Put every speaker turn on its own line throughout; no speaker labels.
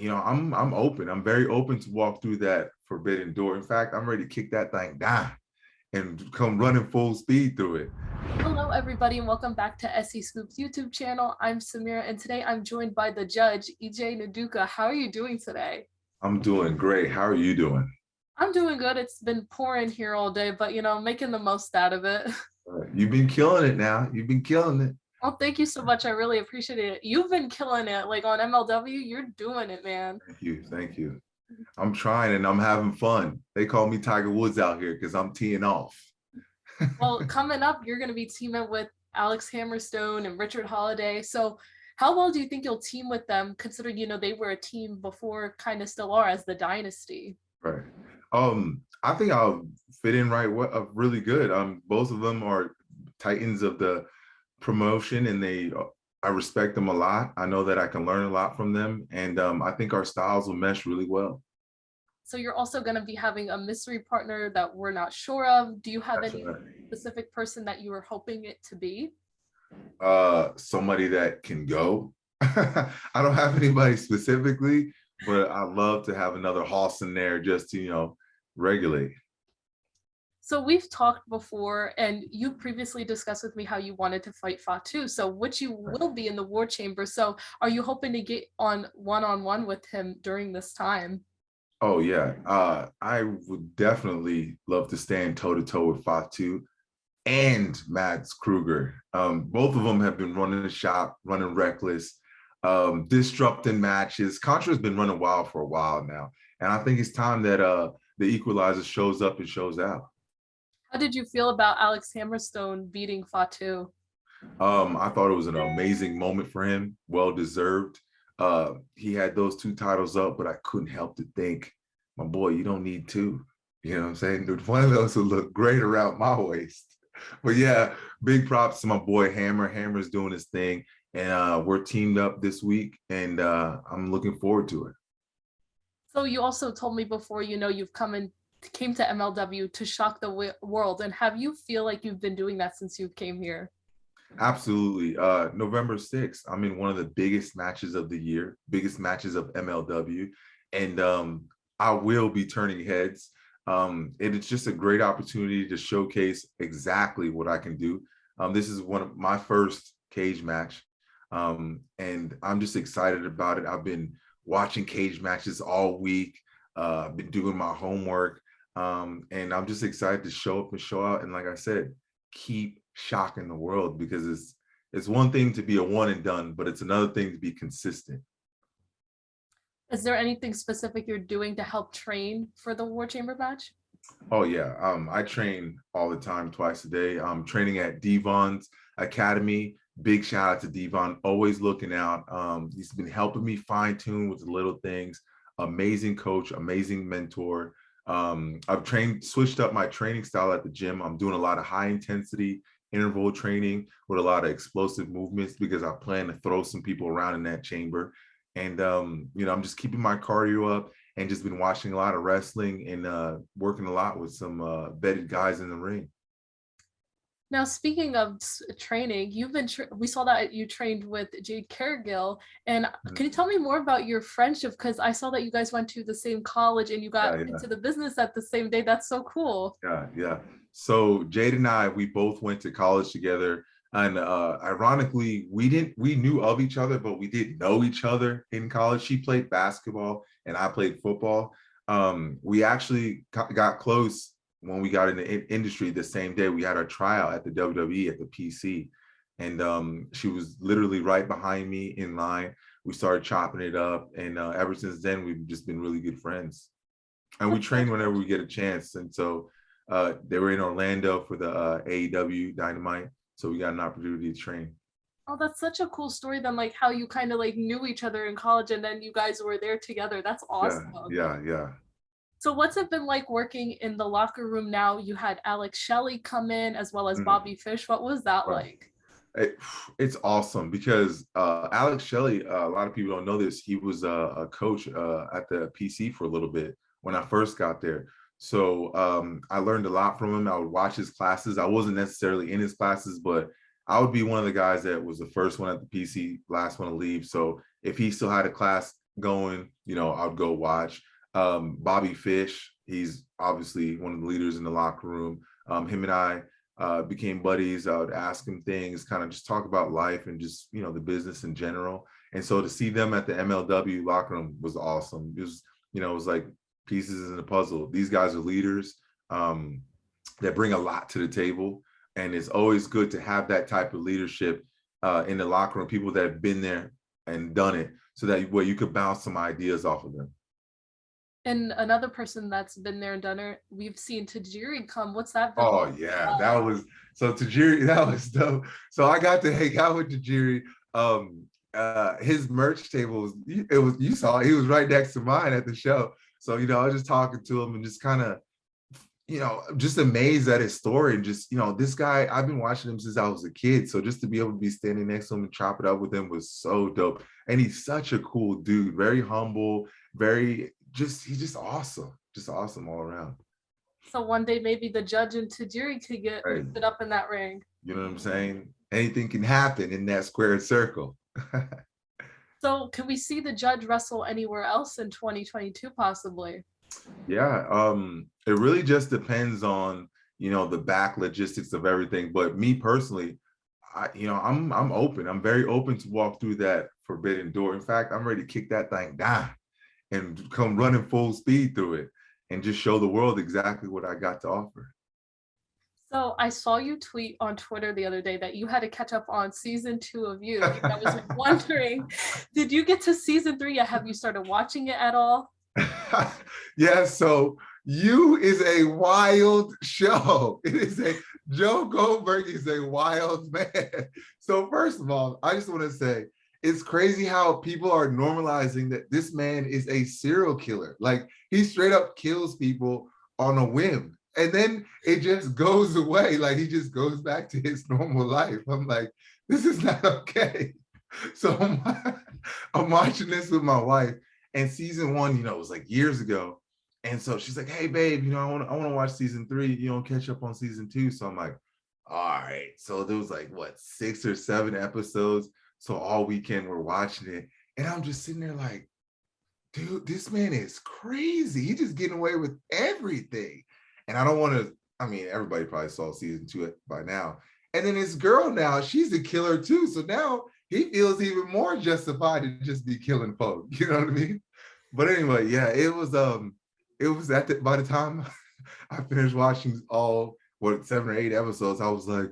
I'm open. I'm very open to walk through that forbidden door. In fact, I'm ready to kick that thing down and come running full speed through it.
Hello, everybody, and welcome back to SEScoops YouTube channel. I'm Samira, and today I'm joined by the judge, Nduka. How are you doing today?
I'm doing great. How are you doing?
I'm doing good. It's been pouring here all day, but making the most out of it.
You've been killing it now. You've been killing it.
Oh, thank you so much. I really appreciate it. You've been killing it, like on MLW. You're doing it, man.
Thank you. Thank you. I'm trying and I'm having fun. They call me Tiger Woods out here because I'm teeing off.
Well, coming up, you're going to be teaming with Alex Hammerstone and Richard Holiday. So how well do you think you'll team with them, considering, they were a team before, kind of still are, as the Dynasty?
Right. I think I'll fit in really good. Both of them are titans of the promotion, and I respect them a lot. I know that I can learn a lot from them, and I think our styles will mesh really well.
So you're also going to be having a mystery partner that we're not sure of. Do you have any specific person that you were hoping it to be?
Somebody that can go. I don't have anybody specifically, but I'd love to have another hoss in there just to, regulate.
So we've talked before, and you previously discussed with me how you wanted to fight Fatou, so which you will be in the war chamber. So are you hoping to get on one-on-one with him during this time?
Oh yeah, I would definitely love to stand toe-to-toe with Fatou and Mads Kruger. Both of them have been running the shop, running reckless, disrupting matches. Contra's been running wild for a while now, and I think it's time that the equalizer shows up and shows out.
How did you feel about Alex Hammerstone beating Fatou?
I thought it was an amazing moment for him, well deserved. He had those two titles up, but I couldn't help to think, my boy, you don't need two. You know what I'm saying? One of those would look great around my waist. But yeah, big props to my boy Hammer. Hammer's doing his thing, and we're teamed up this week, and I'm looking forward to it.
So you also told me before, you've came to MLW to shock the world, and have you feel like you've been doing that since you came here?
Absolutely. November 6th, I'm in one of the biggest matches of the year, biggest matches of MLW, and I will be turning heads. It's just a great opportunity to showcase exactly what I can do. This is one of my first cage match, and I'm just excited about it. I've been watching cage matches all week, been doing my homework, and I'm just excited to show up and show out. And like I said, keep shocking the world, because it's one thing to be a one and done, but it's another thing to be consistent.
Is there anything specific you're doing to help train for the War Chamber match?
Oh yeah, I train all the time, twice a day. I'm training at Devon's Academy. Big shout out to Devon, always looking out. He's been helping me fine tune with the little things. Amazing coach, amazing mentor. I've switched up my training style at the gym. I'm doing a lot of high intensity interval training with a lot of explosive movements, because I plan to throw some people around in that chamber. And I'm just keeping my cardio up, and just been watching a lot of wrestling and working a lot with some vetted guys in the ring.
Now, speaking of training, we saw that you trained with Jade Cargill, and can you tell me more about your friendship? Because I saw that you guys went to the same college and you got into the business at the same day. That's so cool.
Yeah. So Jade and I, we both went to college together. And ironically, we knew of each other, but we didn't know each other in college. She played basketball and I played football. We actually got close when we got in the industry the same day. We had our tryout at the WWE at the PC. And she was literally right behind me in line. We started chopping it up. And ever since then, we've just been really good friends. And we train whenever we get a chance. And so they were in Orlando for the AEW Dynamite. So we got an opportunity to train.
Oh, that's such a cool story then, like how you kind of like knew each other in college and then you guys were there together. That's awesome.
Yeah.
So what's it been like working in the locker room now? You had Alex Shelley come in as well as Bobby Fish. What was that like?
It's awesome, because Alex Shelley, a lot of people don't know this, he was a coach at the PC for a little bit when I first got there. So I learned a lot from him. I would watch his classes. I wasn't necessarily in his classes, but I would be one of the guys that was the first one at the PC, last one to leave. So if he still had a class going, I'd go watch. Bobby Fish, he's obviously one of the leaders in the locker room. Him and I became buddies. I would ask him things, kind of just talk about life and just, the business in general. And so to see them at the MLW locker room was awesome. It was like pieces in the puzzle. These guys are leaders that bring a lot to the table. And it's always good to have that type of leadership in the locker room, people that have been there and done it, so that way you could bounce some ideas off of them.
And another person that's been there and done it, we've seen Tajiri come. What's that been?
Oh yeah, that was so Tajiri. That was dope. So I got to hang out with Tajiri. His merch table was you saw it, he was right next to mine at the show. So I was just talking to him and just kind of just amazed at his story, and just this guy, I've been watching him since I was a kid. So just to be able to be standing next to him and chop it up with him was so dope. And he's such a cool dude, very humble, he's just awesome all around.
So one day maybe the judge and Tajiri could get lifted up in that ring.
You know what I'm saying? Anything can happen in that squared circle.
So can we see the judge wrestle anywhere else in 2022 possibly?
Yeah, it really just depends on the back logistics of everything. But me personally, I'm open. I'm very open to walk through that forbidden door. In fact, I'm ready to kick that thing down and come running full speed through it and just show the world exactly what I got to offer.
So I saw you tweet on Twitter the other day that you had to catch up on season 2 of You. I was wondering, did you get to season 3 yet? Have you started watching it at all?
Yeah, so You is a wild show. Joe Goldberg is a wild man. So first of all, I just want to say, it's crazy how people are normalizing that this man is a serial killer. Like, he straight up kills people on a whim. And then it just goes away. Like, he just goes back to his normal life. I'm like, this is not okay. So I'm watching this with my wife, and season 1, it was like years ago. And so she's like, hey babe, I want to watch season 3, catch up on season 2. So I'm like, all right. So there was like, what, 6 or 7 episodes. So all weekend we're watching it. And I'm just sitting there like, dude, this man is crazy. He's just getting away with everything. And I don't want to, everybody probably saw season 2 by now. And then his girl now, she's a killer too. So now he feels even more justified to just be killing folks. You know what I mean? But anyway, yeah, it was by the time I finished watching all 7 or 8 episodes, I was like,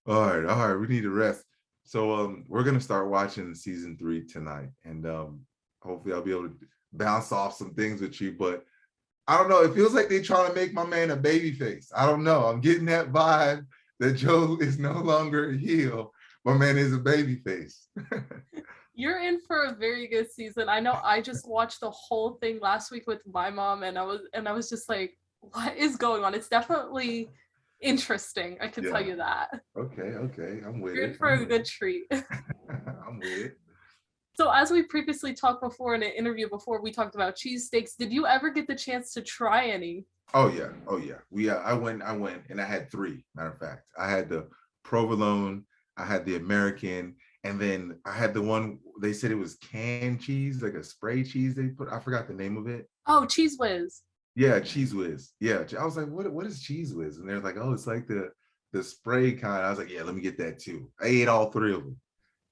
all right, we need to rest. So we're gonna start watching season 3 tonight, and hopefully I'll be able to bounce off some things with you. But I don't know, it feels like they're trying to make my man a baby face. I don't know. I'm getting that vibe that Joe is no longer a heel. My man is a baby face.
You're in for a very good season. I know I just watched the whole thing last week with my mom, and I was just like, what is going on? It's definitely interesting. I can tell you that.
Okay. I'm with it.
You're in for a good treat.
I'm with it.
So as we previously talked before in an interview before, we talked about cheesesteaks. Did you ever get the chance to try any?
Oh yeah. I went and I had 3. Matter of fact, I had the provolone, I had the American, and then I had the one, they said it was canned cheese, like a spray cheese they put. I forgot the name of it.
Oh, Cheese Whiz.
Yeah, Cheese Whiz. Yeah, I was like, what is Cheese Whiz? And they're like, oh, it's like the spray kind. I was like, yeah, let me get that too. I ate all 3 of them.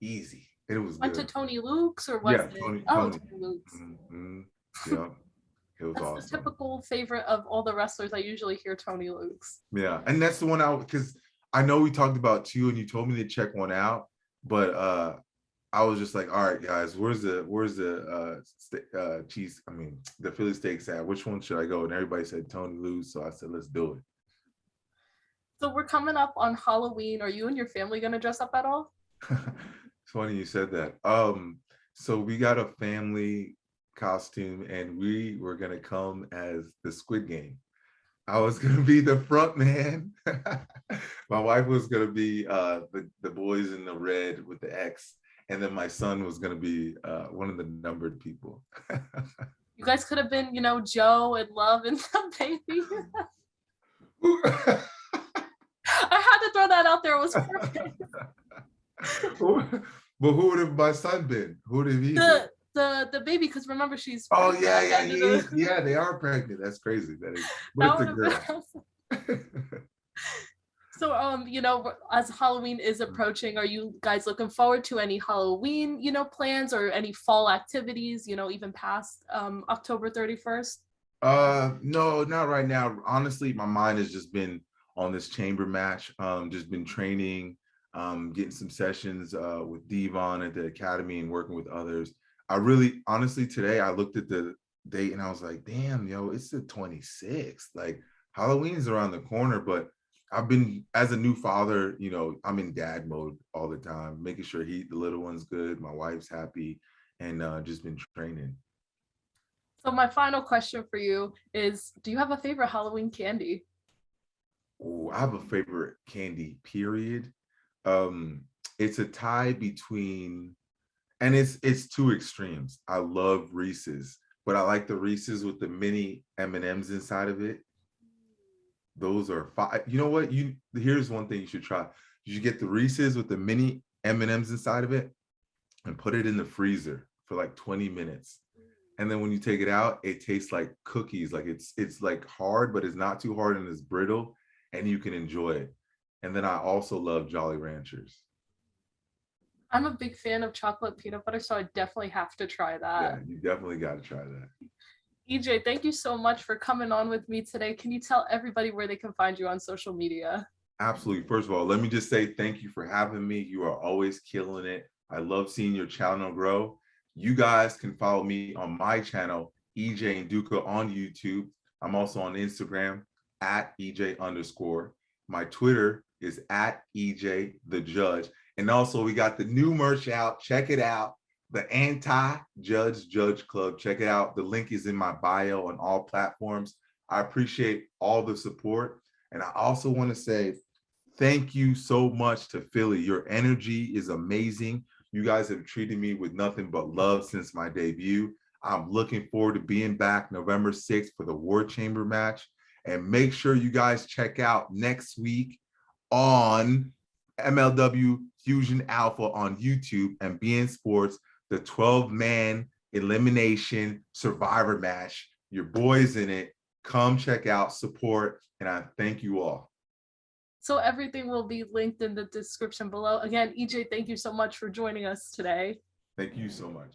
Easy. And it was
Went
good.
to Tony Luke's, or was it?
Tony.
Tony Luke's.
Mm-hmm. Yeah, it was
That's
awesome.
the typical favorite of all the wrestlers. I usually hear Tony Luke's.
Yeah, and that's the one because I know we talked about 2 and you told me to check one out, but I was just like, all right, guys, where's the cheese? The Philly steaks at? Which one should I go? And everybody said Tony Luke's, so I said, let's do it.
So we're coming up on Halloween. Are you and your family gonna dress up at all?
It's funny you said that. So we got a family costume, and we were gonna come as the Squid Game. I was gonna be the front man. My wife was gonna be the boys in the red with the X, and then my son was gonna be one of the numbered people.
You guys could have been, Joe and Love and the baby. I had to throw that out there. It was perfect.
But who would have my son been? Who would have he been?
the baby, because remember she's
Oh
pregnant
yeah,
at the
yeah,
end of
he is.
the
Yeah, they are pregnant. That's crazy. That is, but
that
it's a
would have been
girl.
awesome. So as Halloween is approaching, are you guys looking forward to any Halloween, plans or any fall activities, even past October 31st?
No, not right now. Honestly, my mind has just been on this chamber match. Just been training, getting some sessions with Devon at the academy and working with others. I really, honestly, today I looked at the date and I was like, damn, yo, it's the 26th. Like Halloween's around the corner, but I've been as a new father, I'm in dad mode all the time, making sure the little one's good, my wife's happy, and just been training.
So my final question for you is, do you have a favorite Halloween candy?
Oh, I have a favorite candy, period. Um, it's a tie between, and it's two extremes. I love Reese's, but I like the Reese's with the mini M&Ms inside of it. Those are fine. You know what? Here's one thing you should try. You should get the Reese's with the mini M&Ms inside of it and put it in the freezer for like 20 minutes. And then when you take it out, it tastes like cookies. Like it's like hard, but it's not too hard and it's brittle, and you can enjoy it. And then I also love Jolly Ranchers.
I'm a big fan of chocolate peanut butter, so I definitely have to try
Yeah,
that.
you definitely got to try that.
EJ, thank you so much for coming on with me today. Can you tell everybody where they can find you on social media?
Absolutely. First of all, let me just say thank you for having me. You are always killing it. I love seeing your channel grow. You guys can follow me on my channel, EJ Nduka on YouTube. I'm also on Instagram at EJ underscore. My Twitter is at EJ the Judge. And also we got the new merch out. Check it out. The Anti-Judge Judge Club. Check it out. The link is in my bio on all platforms. I appreciate all the support. And I also want to say thank you so much to Philly. Your energy is amazing. You guys have treated me with nothing but love since my debut. I'm looking forward to being back November 6th for the War Chamber match. And make sure you guys check out next week on MLW Fusion Alpha on YouTube and beIN Sports, the 12-man elimination survivor match. Your boy's in it. Come check out, support, and I thank you all.
So everything will be linked in the description below. Again, EJ, thank you so much for joining us today.
Thank you so much.